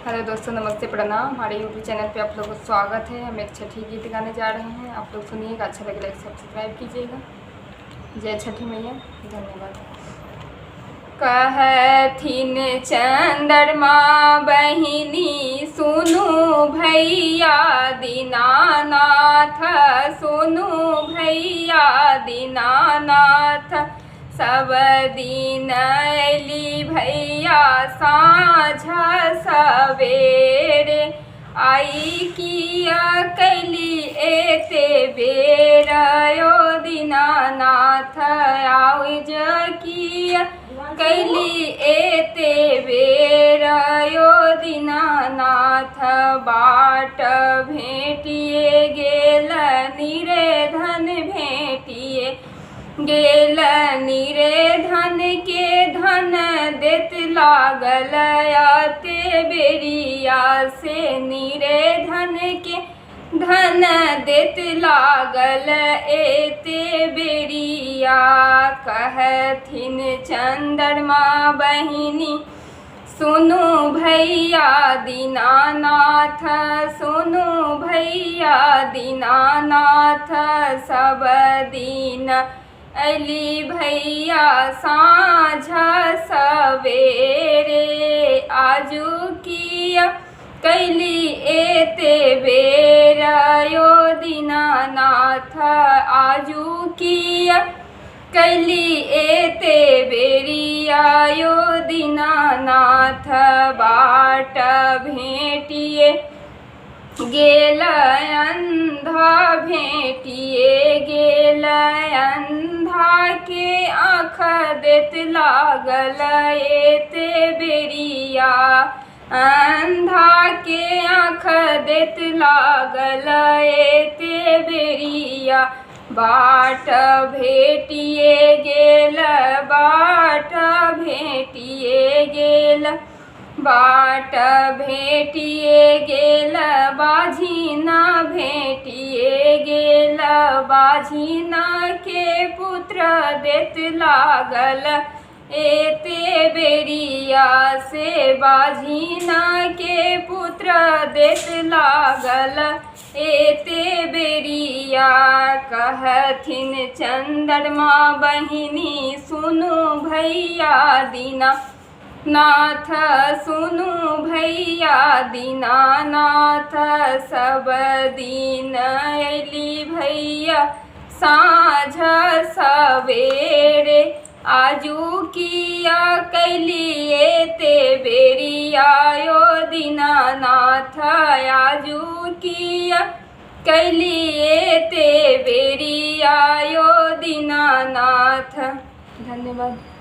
Hello दोस्तों, नमस्ते, प्रणाम। हमारे यूट्यूब चैनल पे आप लोगों को स्वागत है। हम एक छठी गीत गाने जा रहे हैं, आप लोग सुनिएगा। अच्छा लगे लाइक सब्सक्राइब कीजिएगा। जय छठी मैया। धन्यवाद। कहथिन चंद्रमा बहिनी सुनु भैया दीनानाथ, सुनु भैया दीनानाथ। सब दिन अली भैया साँझ सवेरे, आई किया कैली एते बेर यो दीनानाथ। आउज किया कैली एते बेर यो दीनानाथ। बाट भेटिए गेल निरेधन भेटिए गेल निरेधन के धन देत लागल आते बेरिया से। निरेधन के धन देत लागल एते बेरिया। कहथिन चंद्रमा बहिनी सुनु भैया दीनानाथ, सुनु भैया दीनानाथ। सब दिन अली भैया साँझ सवेरे, आजू किया कैली एते बेर यो दीनानाथ। आजू किया कैली एते बेरिया यो दीनानाथ। बाट भेटिए गेल अंधा भेटिए गेल अंधा के आँख देत लागल एते बेरिया। अंधा के आँख देत लागल एते बेरिया। बाट भेटिए गेल बाट भेटिए गेल बाट भेटिए गेल बाझिना भेटिए गेल। बाझिना के पुत्र देत लागल एते बेरिया से। बाझिना के पुत्र देत लागल एते बेरिया। कहथिन चंद्रमा बहिनी सुनु भैया दीना नाथ, सुनु भैया दीनानाथ। सब दिन अली भैया साँझ सवेरे, आजू किया कैली एते बेरिया यो दीनानाथ। आजू किया कैली एते बेरिया यो दीनानाथ। धन्यवाद।